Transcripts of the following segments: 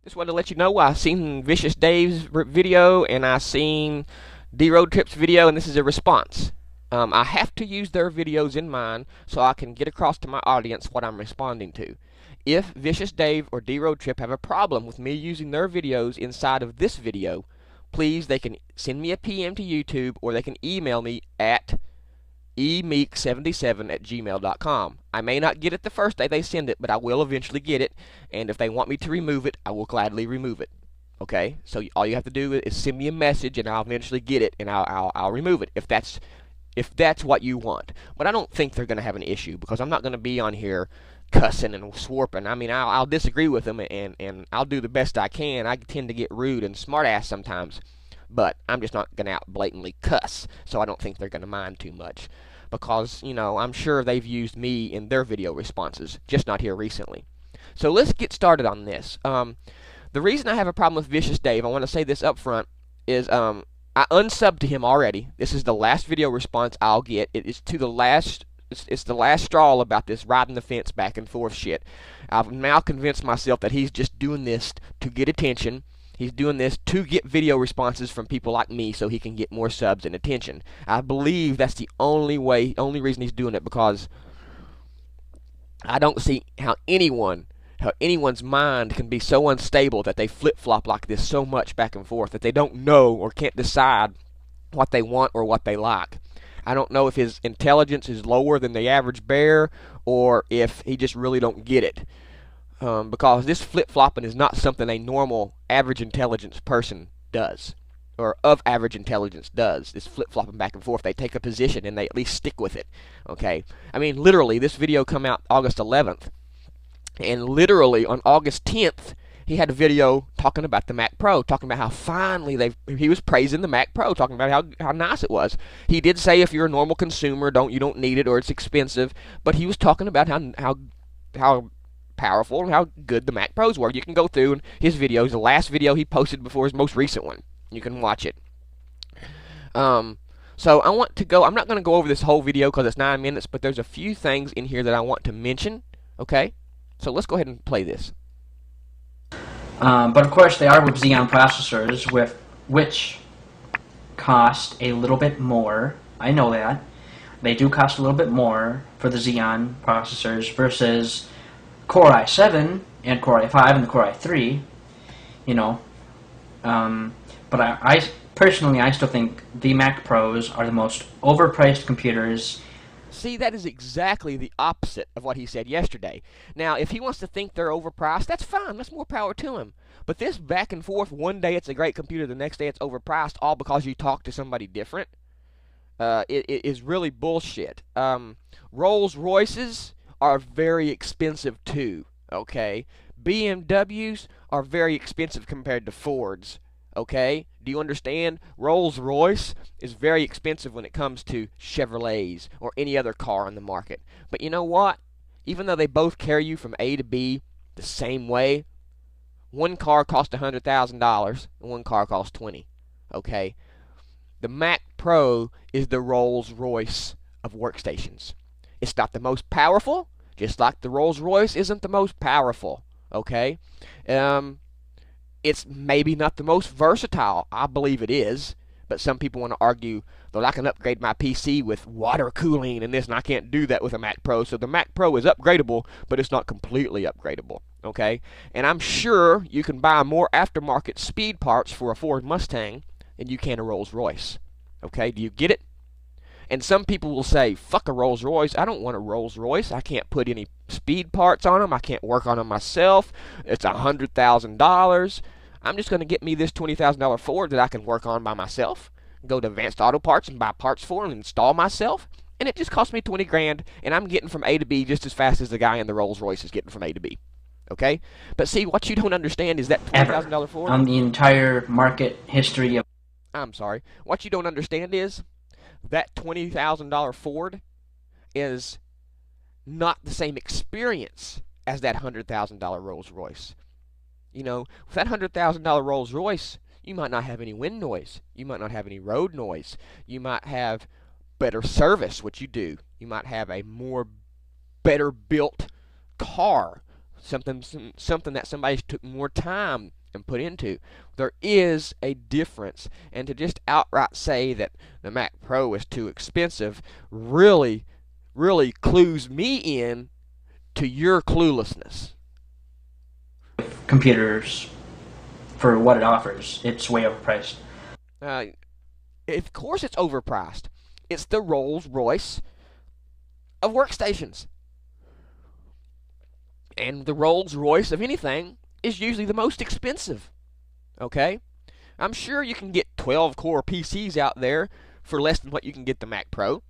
Just wanted to let you know I seen Vicious Dave's video and I seen D Road Trip's video, and this is a response. I have to use their videos in mine so I can get across to my audience what I'm responding to. If Vicious Dave or D Road Trip have a problem with me using their videos inside of this video, please, they can send me a PM to YouTube or they can email me at emeek77@gmail.com. I may not get it the first day they send it, but I will eventually get it, and if they want me to remove it, I will gladly remove it. Okay, so all you have to do is send me a message, and I'll eventually get it, and I'll remove it if that's what you want. But I don't think they're going to have an issue because I'm not going to be on here cussing and swarping. I mean, I'll disagree with them, and I'll do the best I can. I tend to get rude and smartass sometimes, but I'm just not going to out blatantly cuss, so I don't think they're going to mind too much. Because, you know, I'm sure they've used me in their video responses, just not here recently. So let's get started on this. The reason I have a problem with Vicious Dave, I want to say this up front, is I unsubbed to him already. This is the last video response I'll get. It is to the last... It's the last straw about this riding the fence back and forth shit. I've now convinced myself that he's just doing this to get attention. He's doing this to get video responses from people like me so he can get more subs and attention. I believe that's the only reason he's doing it, because I don't see how anyone's mind can be so unstable that they flip-flop like this so much back and forth that they don't know or can't decide what they want or what they like. I don't know if his intelligence is lower than the average bear or if he just really don't get it. Because this flip-flopping is not something a normal average intelligence person does, or of average intelligence does. This flip-flopping back and forth. They take a position and they at least stick with it. Okay? I mean, literally, this video come out August 11th, and literally on August 10th, he had a video talking about the Mac Pro, talking about how finally he was praising the Mac Pro, talking about how nice it was. He did say if you're a normal consumer, you don't need it or it's expensive, but he was talking about how powerful and how good the Mac Pros were. You can go through his videos, the last video he posted before his most recent one. You can watch it. So I'm not going to go over this whole video because it's 9 minutes, but there's a few things in here that I want to mention. Okay? So let's go ahead and play this. But of course they are with Xeon processors, which cost a little bit more. I know that. They do cost a little bit more for the Xeon processors versus Core i7 and Core i5 and the Core i3, you know. But I personally, I still think the Mac Pros are the most overpriced computers. See, that is exactly the opposite of what he said yesterday. Now, if he wants to think they're overpriced, that's fine. That's more power to him. But this back and forth, one day it's a great computer, the next day it's overpriced, all because you talk to somebody different, it is really bullshit. Rolls Royces are very expensive too, okay? BMWs are very expensive compared to Fords, okay? Do you understand? Rolls-Royce is very expensive when it comes to Chevrolets or any other car on the market. But you know what? Even though they both carry you from A to B the same way, one car costs $100,000 and one car costs $20,000, okay? The Mac Pro is the Rolls-Royce of workstations. It's not the most powerful, just like the Rolls-Royce isn't the most powerful, okay? It's maybe not the most versatile. I believe it is, but some people want to argue that I can upgrade my PC with water cooling and this, and I can't do that with a Mac Pro. So the Mac Pro is upgradable, but it's not completely upgradable, okay? And I'm sure you can buy more aftermarket speed parts for a Ford Mustang than you can a Rolls-Royce, okay? Do you get it? And some people will say, fuck a Rolls-Royce. I don't want a Rolls-Royce. I can't put any speed parts on them. I can't work on them myself. It's $100,000. I'm just going to get me this $20,000 Ford that I can work on by myself. Go to Advanced Auto Parts and buy parts for and install myself. And it just cost me 20 grand. And I'm getting from A to B just as fast as the guy in the Rolls-Royce is getting from A to B. Okay? But see, what you don't understand is that $20,000 Ford... on the entire market history of... I'm sorry. What you don't understand is that $20,000 Ford is not the same experience as that $100,000 Rolls-Royce. You know, with that $100,000 Rolls-Royce, you might not have any wind noise. You might not have any road noise. You might have better service, which you do. You might have a better built car. something that somebody took more time and put into. There is a difference, and to just outright say that the Mac Pro is too expensive really clues me in to your cluelessness. Computers, for what it offers, it's way overpriced. Of course it's overpriced. It's the Rolls-Royce of workstations. And the Rolls-Royce of anything is usually the most expensive. Okay? I'm sure you can get 12-core PCs out there for less than what you can get the Mac Pro.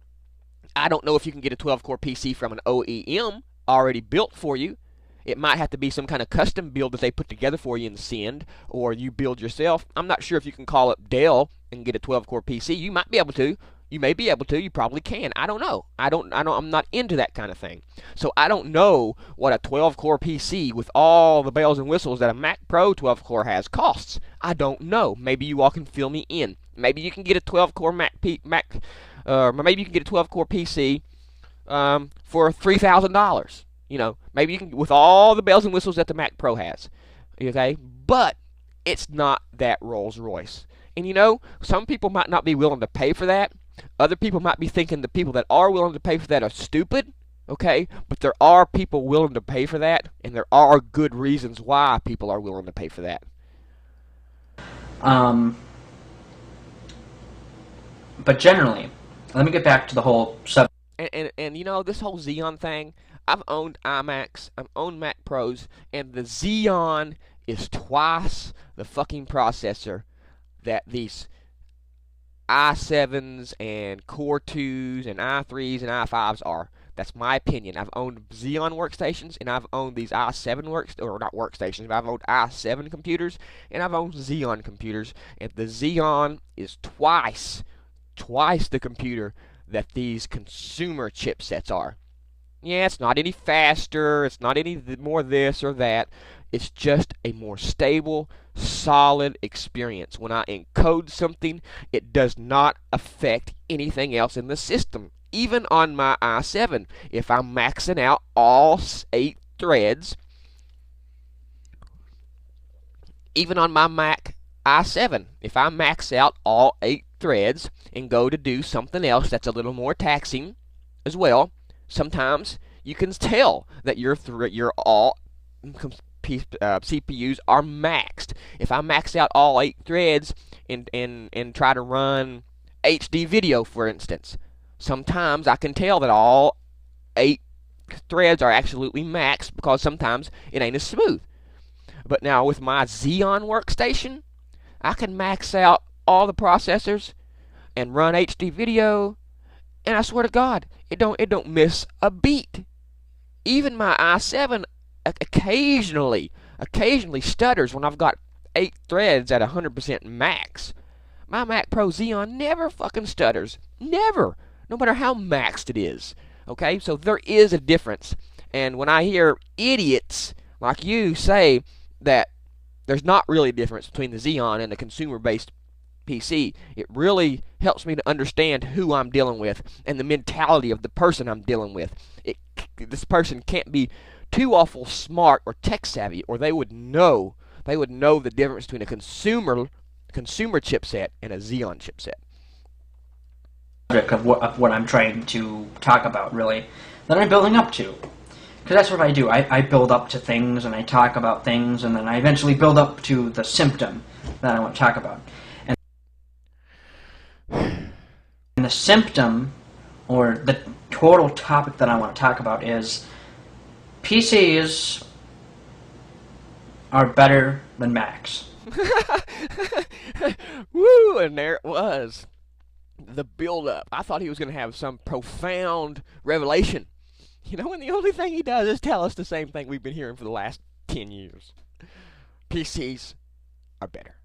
I don't know if you can get a 12-core PC from an OEM already built for you. It might have to be some kind of custom build that they put together for you and send, or you build yourself. I'm not sure if you can call up Dell and get a 12-core PC. You might be able to. You may be able to. You probably can. I don't know. I'm not into that kind of thing. So I don't know what a 12-core PC with all the bells and whistles that a Mac Pro 12-core has costs. I don't know. Maybe you all can fill me in. Maybe you can get a 12-core maybe you can get a 12-core PC for $3,000. You know, maybe you can, with all the bells and whistles that the Mac Pro has. Okay? But it's not that Rolls-Royce. And you know, some people might not be willing to pay for that. Other people might be thinking the people that are willing to pay for that are stupid. Okay? But there are people willing to pay for that, and there are good reasons why people are willing to pay for that. But generally, let me get back to the whole sub. And you know, this whole Xeon thing, I've owned iMacs, I've owned Mac Pros, and the Xeon is twice the fucking processor that these i7s and Core 2s and i3s and i5s are. That's my opinion. I've owned Xeon workstations, and I've owned these i7 not workstations, but I've owned i7 computers, and I've owned Xeon computers, and the Xeon is twice the computer that these consumer chipsets are. Yeah, it's not any faster, it's not any more this or that. It's just a more stable, solid experience. When I encode something, it does not affect anything else in the system. Even on my i7, if I'm maxing out all 8 threads, even on my Mac i7, if I max out all 8 threads and go to do something else that's a little more taxing as well, sometimes you can tell that your all CPUs are maxed. If I max out all 8 threads and try to run HD video, for instance, sometimes I can tell that all 8 threads are absolutely maxed because sometimes it ain't as smooth. But now with my Xeon workstation, I can max out all the processors and run HD video, and I swear to God, it don't miss a beat. Even my i7 occasionally stutters when I've got 8 threads at 100% max. My Mac Pro Xeon never fucking stutters. Never. No matter how maxed it is. Okay? So there is a difference. And when I hear idiots like you say that there's not really a difference between the Xeon and the consumer-based PC, it really helps me to understand who I'm dealing with and the mentality of the person I'm dealing with. This person can't be too awful smart or tech savvy, or they would know the difference between a consumer chipset and a Xeon chipset. Of what I'm trying to talk about, really, that I'm building up to. Because that's what I do. I build up to things, and I talk about things, and then I eventually build up to the symptom that I want to talk about. And the symptom, or the total topic that I want to talk about, is PCs are better than Macs. Woo! And there it was. The build-up. I thought he was going to have some profound revelation. You know, and the only thing he does is tell us the same thing we've been hearing for the last 10 years. PCs are better.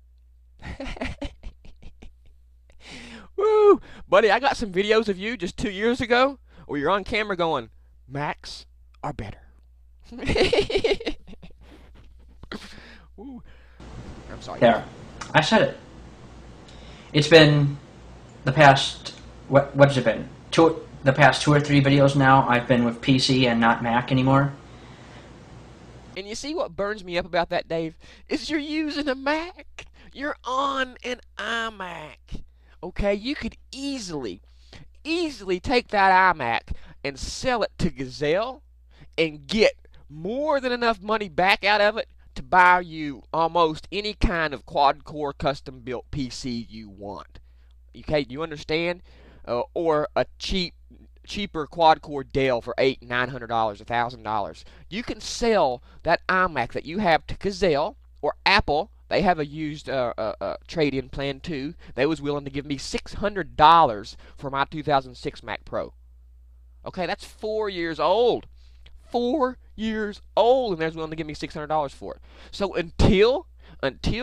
Woo! Buddy, I got some videos of you just 2 years ago where you're on camera going, Macs are better. Woo. I'm sorry. There. I said it. It's been the past, what has it been? The past 2 or 3 videos now, I've been with PC and not Mac anymore. And you see what burns me up about that, Dave, is you're using a Mac. You're on an iMac. Okay, you could easily take that iMac and sell it to Gazelle and get more than enough money back out of it to buy you almost any kind of quad-core custom-built PC you want. Okay, do you understand? Or a cheaper quad-core Dell for $800, $900, $1,000. You can sell that iMac that you have to Gazelle or Apple. They have a used trade-in plan too. They was willing to give me $600 for my 2006 Mac Pro. Okay, that's 4 years old. 4 years old, and they're willing to give me $600 for it. So until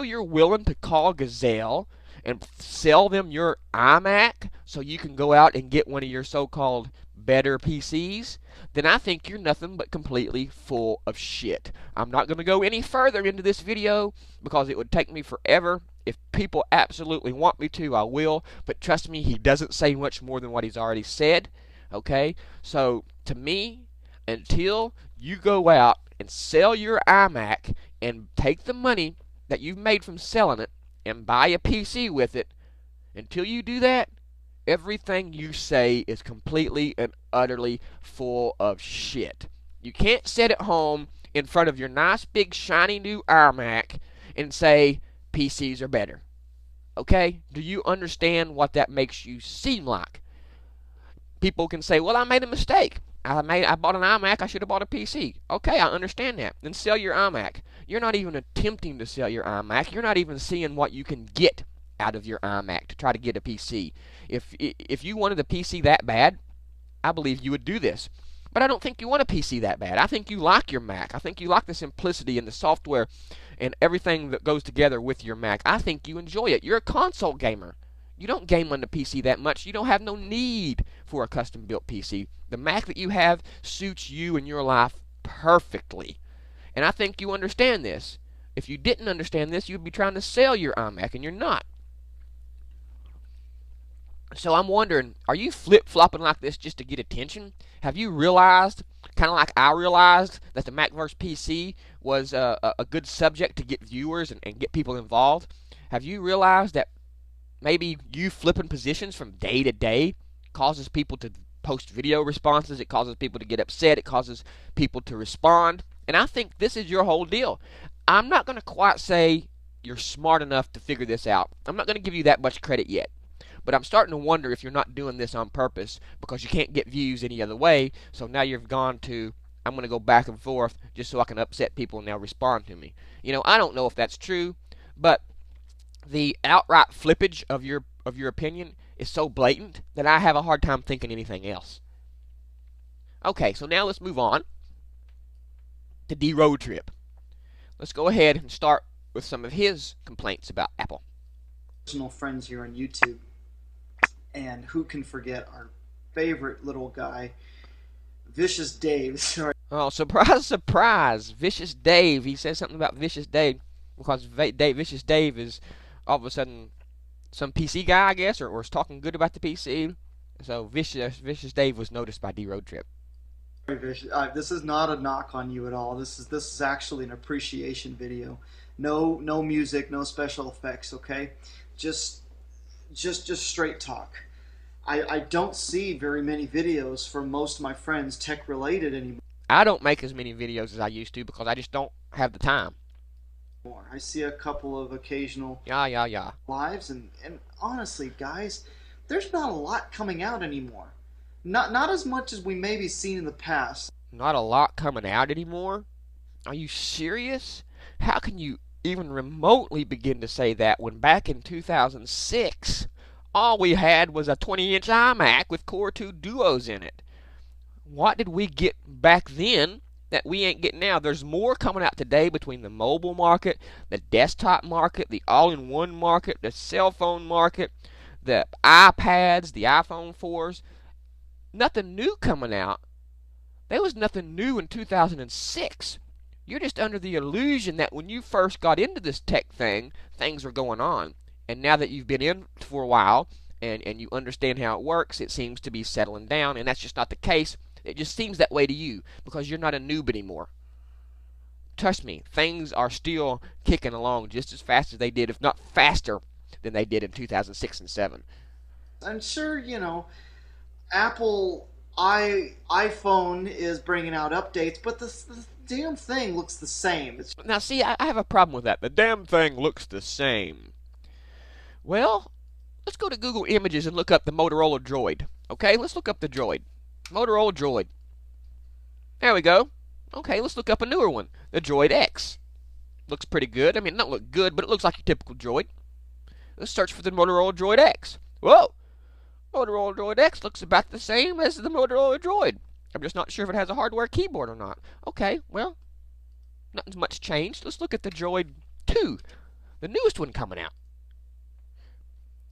you're willing to call Gazelle and sell them your iMac so you can go out and get one of your so-called better PCs, then I think you're nothing but completely full of shit. I'm not going to go any further into this video because it would take me forever. If people absolutely want me to, I will, but trust me, he doesn't say much more than what he's already said. Okay? So, to me, until you go out and sell your iMac and take the money that you've made from selling it and buy a PC with it, until you do that, everything you say is completely and utterly full of shit. You can't sit at home in front of your nice big shiny new iMac and say PCs are better. Okay? Do you understand what that makes you seem like? People can say, well, I made a mistake. I bought an iMac, I should have bought a PC. Okay, I understand that. Then sell your iMac. You're not even attempting to sell your iMac. You're not even seeing what you can get out of your iMac to try to get a PC. If you wanted a PC that bad, I believe you would do this. But I don't think you want a PC that bad. I think you like your Mac. I think you like the simplicity and the software and everything that goes together with your Mac. I think you enjoy it. You're a console gamer. You don't game on the PC that much. You don't have no need for a custom-built PC. The Mac that you have suits you and your life perfectly. And I think you understand this. If you didn't understand this, you'd be trying to sell your iMac, and you're not. So I'm wondering, are you flip-flopping like this just to get attention? Have you realized, kind of like I realized, that the Mac vs. PC was a good subject to get viewers and get people involved? Have you realized that maybe you flipping positions from day to day causes people to post video responses, it causes people to get upset, it causes people to respond, and I think this is your whole deal. I'm not going to quite say you're smart enough to figure this out. I'm not going to give you that much credit yet. But I'm starting to wonder if you're not doing this on purpose because you can't get views any other way, so now you've gone to, I'm going to go back and forth just so I can upset people and they'll respond to me. You know, I don't know if that's true, but the outright flippage of your opinion is so blatant that I have a hard time thinking anything else. Okay, so now let's move on to D Road Trip. Let's go ahead and start with some of his complaints about Apple. Personal friends here on YouTube, and who can forget our favorite little guy, Vicious Dave. Sorry. Oh, surprise, surprise! Vicious Dave. He says something about Vicious Dave because Vicious Dave is all of a sudden some PC guy, I guess, or is talking good about the PC. So Vicious Dave was noticed by D Road Trip. Sorry, Vicious. This is not a knock on you at all. This is actually an appreciation video. No music, no special effects. Okay, just straight talk. I don't see very many videos from most of my friends tech related anymore. I don't make as many videos as I used to because I just don't have the time. I see a couple of occasional lives, and honestly, guys, there's not a lot coming out anymore. Not as much as we maybe seen in the past. Not a lot coming out anymore? Are you serious? How can you even remotely begin to say that when back in 2006, all we had was a 20-inch iMac with Core 2 Duos in it? What did we get back then that we ain't getting now? There's more coming out today between the mobile market, the desktop market, the all-in-one market, the cell phone market, the iPads, the iPhone 4s. Nothing new coming out. There was nothing new in 2006. You're just under the illusion that when you first got into this tech thing, things were going on. And now that you've been in for a while and you understand how it works, it seems to be settling down, and that's just not the case. It just seems that way to you because you're not a noob anymore. trust me, things are still kicking along just as fast as they did, if not faster than they did in 2006 and 7. I'm sure, you know, Apple iPhone is bringing out updates, but the damn thing looks the same. Now, see, I have a problem with that. The damn thing looks the same. Well, let's go to Google Images and look up the Motorola Droid. Okay, let's look up the Droid. Motorola Droid. There we go. Okay, let's look up a newer one. The Droid X. Looks pretty good. I mean, it don't look good, but it looks like your typical Droid. Let's search for the Motorola Droid X. Whoa! Motorola Droid X looks about the same as the Motorola Droid. I'm just not sure if it has a hardware keyboard or not. Okay, well, nothing's much changed. Let's look at the Droid 2, the newest one coming out.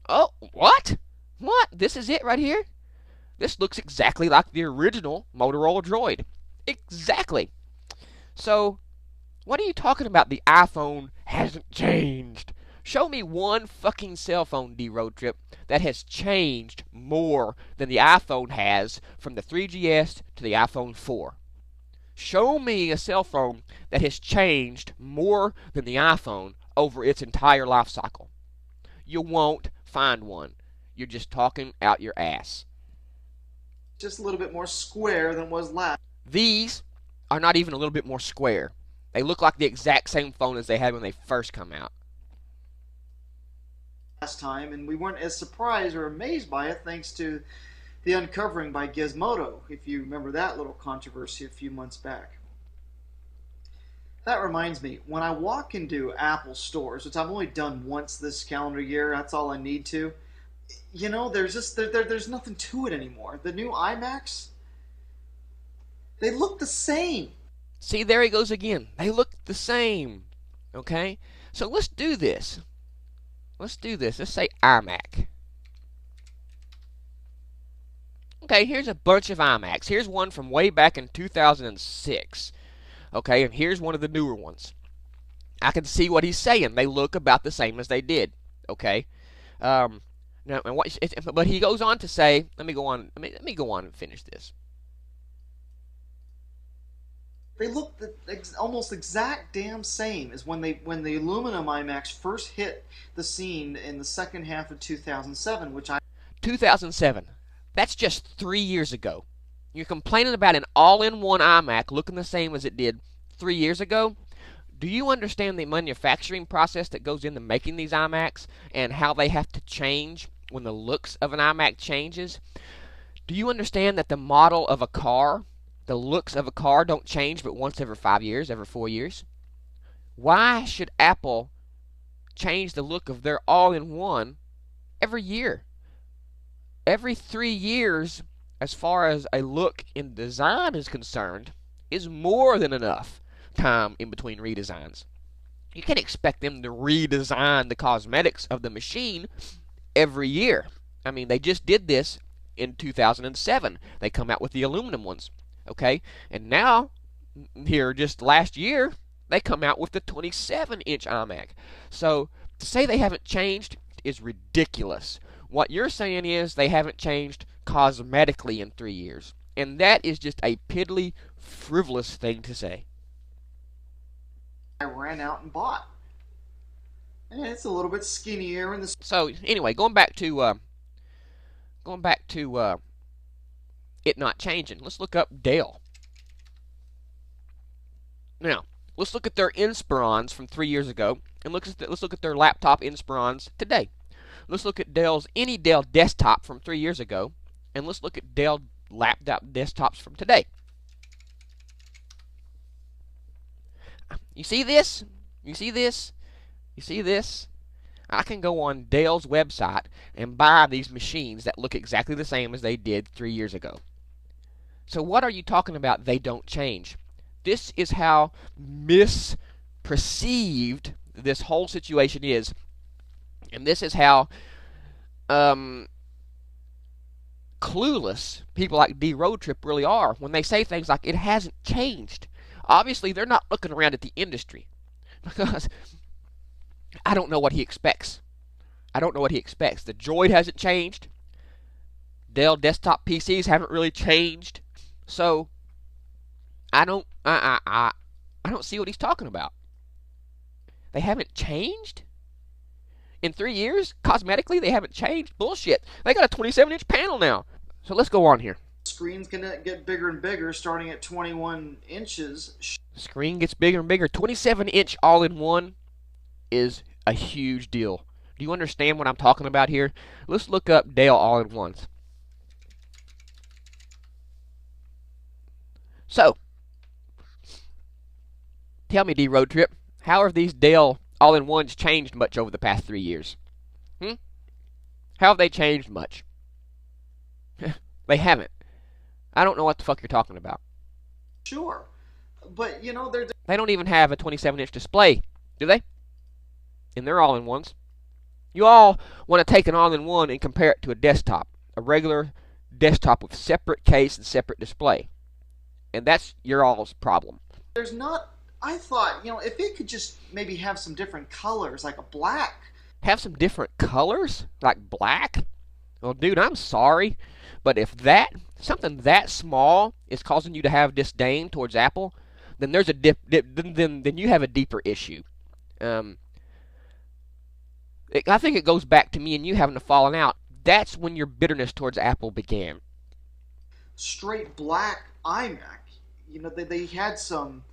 Oh, what? What? This is it right here? This looks exactly like the original Motorola Droid. Exactly. So, what are you talking about? The iPhone hasn't changed. Show me one fucking cell phone, D-Road Trip, that has changed more than the iPhone has from the 3GS to the iPhone 4. Show me a cell phone that has changed more than the iPhone over its entire life cycle. You won't find one. You're just talking out your ass. Just a little bit more square than was last. These are not even a little bit more square. They look like the exact same phone as they had when they first come out. Last time, and we weren't as surprised or amazed by it thanks to the uncovering by Gizmodo, if you remember that little controversy a few months back. That reminds me, when I walk into Apple stores, which I've only done once this calendar year, that's all I need to, you know, there's just there's nothing to it anymore. The new iMacs, they look the same. See, there he goes again. They look the same. Okay? So let's do this. Let's do this. Let's say iMac. Okay, here's a bunch of iMacs. Here's one from way back in 2006. Okay, and here's one of the newer ones. I can see what he's saying. They look about the same as they did. Okay? Now, and but he goes on to say, let me go on and finish this. They look almost exact damn same as when the aluminum iMacs first hit the scene in the second half of 2007, 2007. That's just 3 years ago. You're complaining about an all-in-one iMac looking the same as it did 3 years ago? Do you understand the manufacturing process that goes into making these iMacs and how they have to change when the looks of an iMac changes? Do you understand that the model of a car, the looks of a car don't change but once every 5 years, every 4 years? Why should Apple change the look of their all-in-one every year? Every 3 years, as far as a look in design is concerned, is more than enough time in between redesigns. You can't expect them to redesign the cosmetics of the machine every year. I mean, they just did this in 2007. They come out with the aluminum ones. Okay, and now, here just last year, they come out with the 27-inch iMac. So, to say they haven't changed is ridiculous. What you're saying is they haven't changed cosmetically in 3 years. And that is just a piddly, frivolous thing to say. I ran out and bought. And it's a little bit skinnier in the... So, anyway, going back to it not changing. Let's look up Dell. Now, let's look at their Inspirons from 3 years ago, and let's look at their laptop Inspirons today. Let's look at any Dell desktop from 3 years ago, and let's look at Dell laptop desktops from today. You see this? You see this? You see this? I can go on Dell's website and buy these machines that look exactly the same as they did 3 years ago. So what are you talking about they don't change? This is how misperceived this whole situation is. And this is how clueless people like D-Road Trip really are when they say things like, it hasn't changed. Obviously, they're not looking around at the industry. Because I don't know what he expects. I don't know what he expects. The Droid hasn't changed. Dell desktop PCs haven't really changed. So, I I don't see what he's talking about. They haven't changed? In 3 years, cosmetically, they haven't changed? Bullshit. They got a 27-inch panel now. So let's go on here. Screen's gonna get bigger and bigger, starting at 21 inches. Screen gets bigger and bigger. 27-inch all-in-one is a huge deal. Do you understand what I'm talking about here? Let's look up Dell all-in-ones. So, tell me, D-Road Trip, how have these Dell all-in-ones changed much over the past 3 years? How have they changed much? They haven't. I don't know what the fuck you're talking about. Sure, but you know they don't even have a 27-inch display, do they? And they're all-in-ones. You all want to take an all-in-one and compare it to a desktop, a regular desktop with separate case and separate display, and that's your all's problem. There's not. I thought, if it could just maybe have some different colors, like a black. Have some different colors, like black? Well, dude, I'm sorry, but if something that small is causing you to have disdain towards Apple, then there's a then you have a deeper issue. I think it goes back to me and you having a falling out. That's when your bitterness towards Apple began. Straight black iMac. They had some.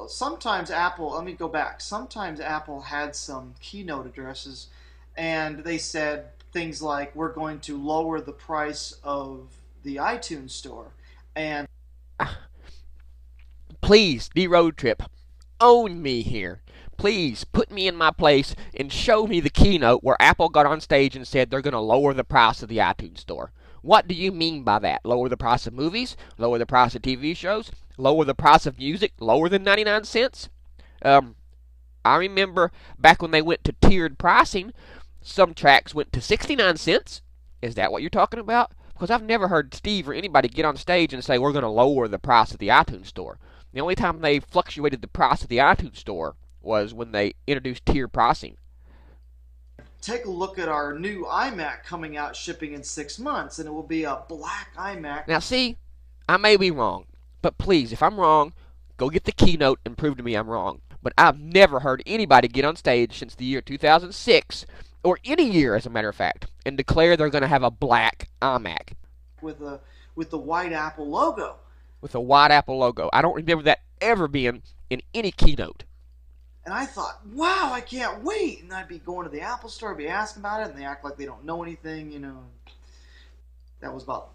Sometimes Apple. Let me go back. Sometimes Apple had some keynote addresses, and they said things like, "We're going to lower the price of the iTunes Store," and please, D-Road Trip, own me here. Please put me in my place and show me the keynote where Apple got on stage and said they're going to lower the price of the iTunes Store. What do you mean by that? Lower the price of movies? Lower the price of TV shows? Lower the price of music? Lower than 99 cents? I remember back when they went to tiered pricing, some tracks went to 69 cents. Is that what you're talking about? Because I've never heard Steve or anybody get on stage and say we're going to lower the price of the iTunes Store. The only time they fluctuated the price of the iTunes Store was when they introduced tiered pricing. Take a look at our new iMac coming out, shipping in 6 months, and it will be a black iMac. Now see, I may be wrong, but please, if I'm wrong, go get the keynote and prove to me I'm wrong. But I've never heard anybody get on stage since the year 2006, or any year as a matter of fact, and declare they're going to have a black iMac. With the white Apple logo. With a white Apple logo. I don't remember that ever being in any keynote. And I thought, wow, I can't wait. And I'd be going to the Apple Store, be asking about it, and they act like they don't know anything, That was about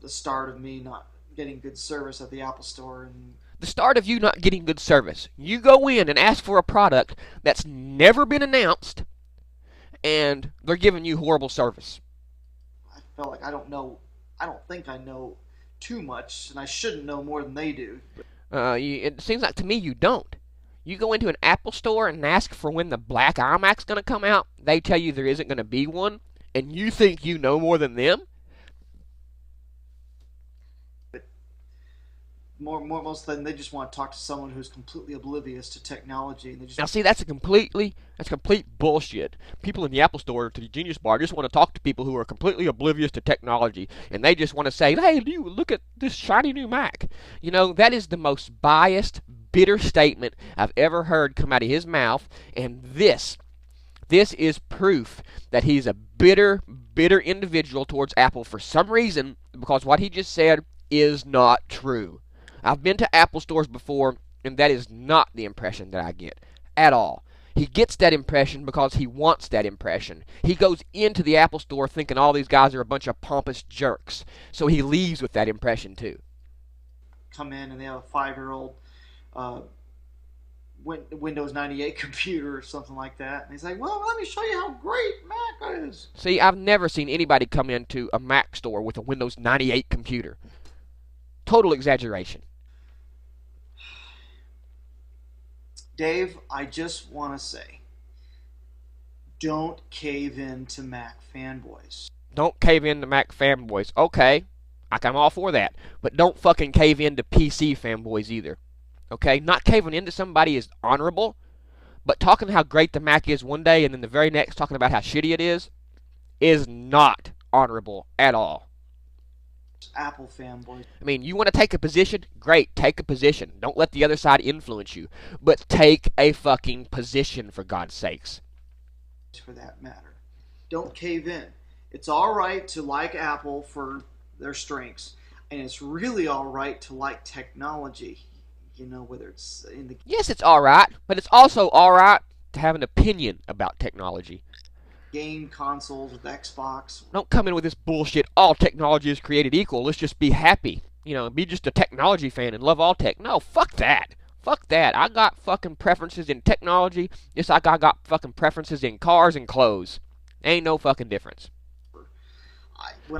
the start of me not getting good service at the Apple Store. And the start of you not getting good service. You go in and ask for a product that's never been announced, and they're giving you horrible service. I felt like I don't think I know too much, and I shouldn't know more than they do. It seems like to me you don't. You go into an Apple store and ask for when the black iMac's going to come out. They tell you there isn't going to be one, and you think you know more than them? But most of them, they just want to talk to someone who's completely oblivious to technology. And they just now, see, that's complete bullshit. People in the Apple store to the Genius Bar just want to talk to people who are completely oblivious to technology, and they just want to say, hey, look at this shiny new Mac. That is the most biased, bitter statement I've ever heard come out of his mouth, and this is proof that he's a bitter individual towards Apple for some reason, because what he just said is not true. I've been to Apple stores before, and that is not the impression that I get at all. He gets that impression because he wants that impression. He goes into the Apple store thinking all these guys are a bunch of pompous jerks, so he leaves with that impression too. Come in and they have a 5-year-old Windows 98 computer or something like that. And he's like, well, let me show you how great Mac is. See, I've never seen anybody come into a Mac store with a Windows 98 computer. Total exaggeration. Dave, I just want to say, don't cave in to Mac fanboys. Don't cave in to Mac fanboys. Okay, I'm all for that. But don't fucking cave in to PC fanboys either. Okay, not caving into somebody is honorable, but talking how great the Mac is one day and then the very next talking about how shitty it is not honorable at all. Apple fanboys I mean, you want to take a position? Great, take a position. Don't let the other side influence you. But take a fucking position, for God's sakes. for that matter. Don't cave in. It's all right to like Apple for their strengths, and it's really all right to like technology. You know, whether it's in the Yes, it's alright, but it's also alright to have an opinion about technology. game consoles with Xbox. Don't come in with this bullshit, all technology is created equal, let's just be happy. You know, be just a technology fan and love all tech. No, fuck that. Fuck that. I got fucking preferences in technology, just like I got fucking preferences in cars and clothes. Ain't no fucking difference.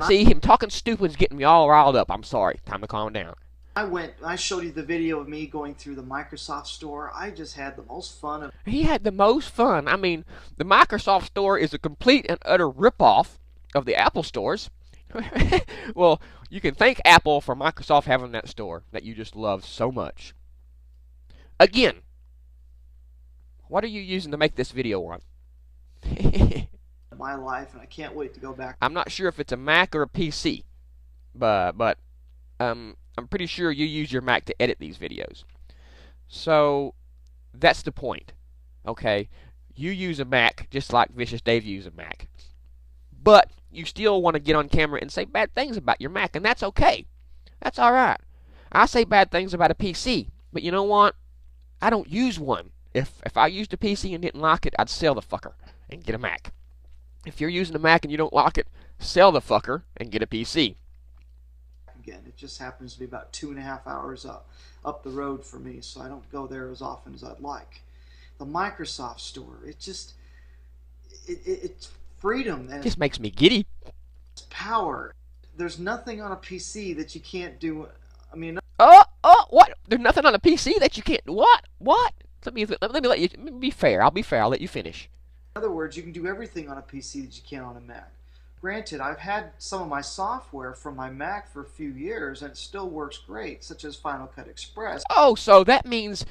See, him talking stupid is getting me all riled up. I'm sorry. Time to calm down. I showed you the video of me going through the Microsoft store. I just had the most fun. He had the most fun. I mean, the Microsoft store is a complete and utter ripoff of the Apple stores. Well, you can thank Apple for Microsoft having that store that you just love so much. Again, what are you using to make this video on? My life, and I can't wait to go back. I'm not sure if it's a Mac or a PC, but I'm pretty sure you use your Mac to edit these videos. So that's the point. Okay, you use a Mac just like Vicious Dave uses a Mac, but you still want to get on camera and say bad things about your Mac, and that's okay. That's all right. I say bad things about a PC, but you know what? I don't use one. If I used a PC and didn't like it, I'd sell the fucker and get a Mac. If you're using a Mac and you don't like it, sell the fucker and get a PC. Again, it just happens to be about 2.5 hours up the road for me, so I don't go there as often as I'd like. The Microsoft store, it's freedom and It just makes me giddy. it's power. There's nothing on a PC that you can't do. I mean, What? There's nothing on a PC that you can't. What? Let me let you be fair. I'll be fair. I'll let you finish. in other words, you can do everything on a PC that you can on a Mac. Granted, I've had some of my software from my Mac for a few years, and it still works great, such as Final Cut Express. Oh, so that means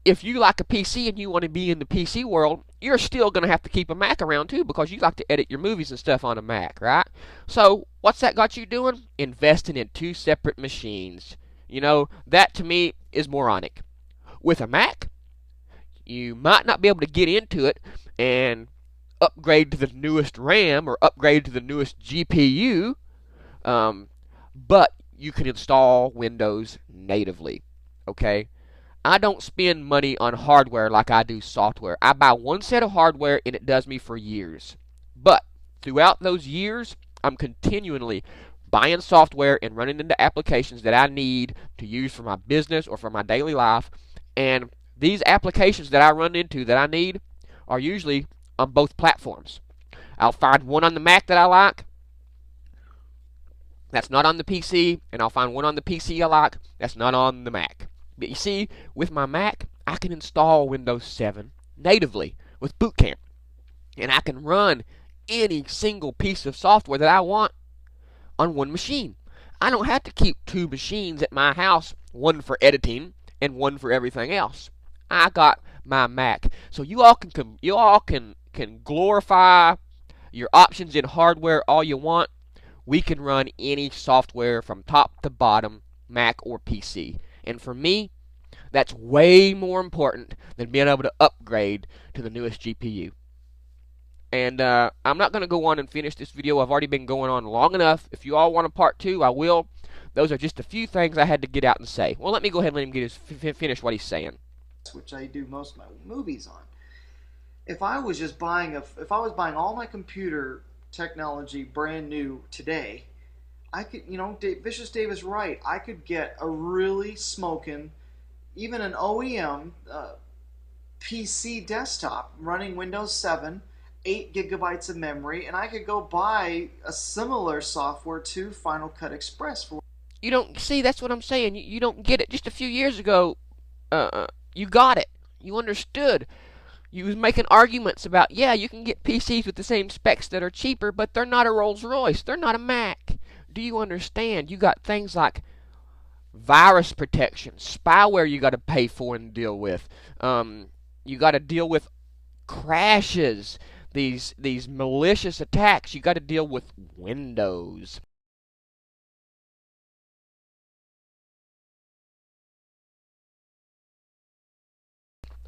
if you like a PC and you want to be in the PC world, you're still going to have to keep a Mac around too, because you like to edit your movies and stuff on a Mac, right? So what's that got you doing? Investing in two separate machines. You know, that to me is moronic. With a Mac, you might not be able to get into it and upgrade to the newest RAM or upgrade to the newest GPU, but you can install Windows natively, okay? I don't spend money on hardware like I do software. I buy one set of hardware and it does me for years. But throughout those years, I'm continually buying software and running into applications that I need to use for my business or for my daily life. And these applications that I run into that I need are usually on both platforms. I'll find one on the Mac that I like that's not on the PC, and I'll find one on the PC I like that's not on the Mac. But you see, with my Mac, I can install Windows 7 natively with Boot Camp, and I can run any single piece of software that I want on one machine. I don't have to keep two machines at my house, one for editing and one for everything else. I got my Mac, so you all can glorify your options in hardware all you want. We can run any software from top to bottom, Mac or PC. And for me, that's way more important than being able to upgrade to the newest GPU. And I'm not going to go on and finish this video. I've already been going on long enough. If you all want a part 2, I will. Those are just a few things I had to get out and say. Well, let me go ahead and let him finish what he's saying. Which I do most of my movies on. If I was buying all my computer technology brand new today, I could, Vicious Dave is right. I could get a really smoking, even an OEM PC desktop running Windows 7, 8 gigabytes of memory, and I could go buy a similar software to Final Cut Express for. You don't see. That's what I'm saying. You don't get it. Just a few years ago, you got it. You understood. You was making arguments about, yeah, you can get PCs with the same specs that are cheaper, but they're not a Rolls Royce. They're not a Mac. Do you understand? You got things like virus protection, spyware you got to pay for and deal with. You got to deal with crashes, these malicious attacks. You got to deal with Windows.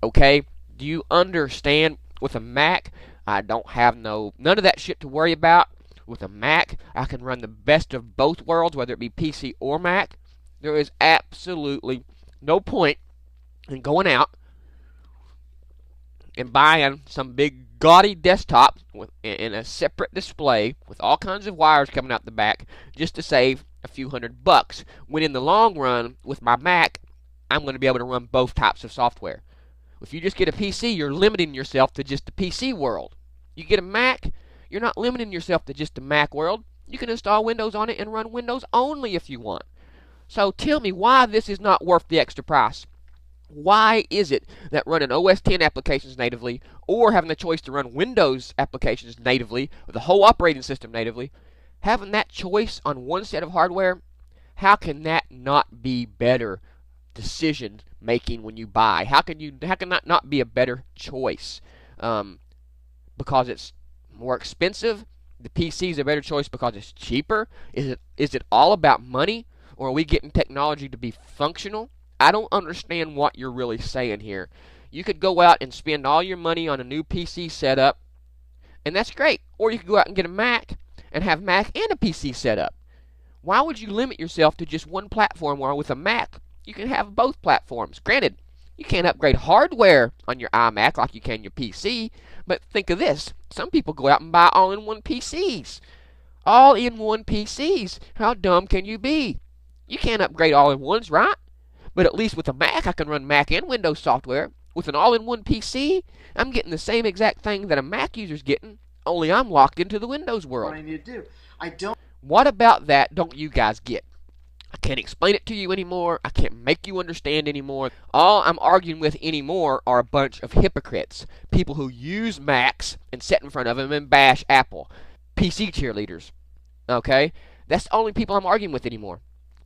Okay? Do you understand? With a Mac, I don't have none of that shit to worry about. With a Mac, I can run the best of both worlds, whether it be PC or Mac. There is absolutely no point in going out and buying some big gaudy desktop in a separate display with all kinds of wires coming out the back just to save a few $100, when in the long run, with my Mac, I'm going to be able to run both types of software. If you just get a PC, you're limiting yourself to just the PC world. You get a Mac, you're not limiting yourself to just the Mac world. You can install Windows on it and run Windows only if you want. So tell me why this is not worth the extra price. Why is it that running OS X applications natively, or having the choice to run Windows applications natively, or the whole operating system natively, having that choice on one set of hardware, how can that not be better decision making when you buy? How can that not be a better choice? Because it's more expensive? The PC is a better choice because it's cheaper? Is it all about money, or are we getting technology to be functional? I don't understand what you're really saying here. You could go out and spend all your money on a new PC setup, and that's great. Or you could go out and get a Mac and have Mac and a PC setup. Why would you limit yourself to just one platform, while with a Mac you can have both platforms? Granted, you can't upgrade hardware on your iMac like you can your PC, but think of this. Some people go out and buy all-in-one PCs. All-in-one PCs. How dumb can you be? You can't upgrade all-in-ones, right? But at least with a Mac, I can run Mac and Windows software. With an all-in-one PC, I'm getting the same exact thing that a Mac user's getting, only I'm locked into the Windows world. What I need to do. What about that don't you guys get? I can't explain it to you anymore. I can't make you understand anymore. All I'm arguing with anymore are a bunch of hypocrites. People who use Macs and sit in front of them and bash Apple. PC cheerleaders. Okay? That's the only people I'm arguing with anymore.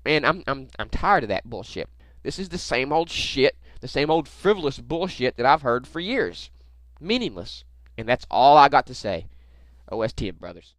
And I'm tired of that bullshit. This is the same old shit, the same old frivolous bullshit that I've heard for years. Meaningless. And that's all I got to say. OS X, brothers.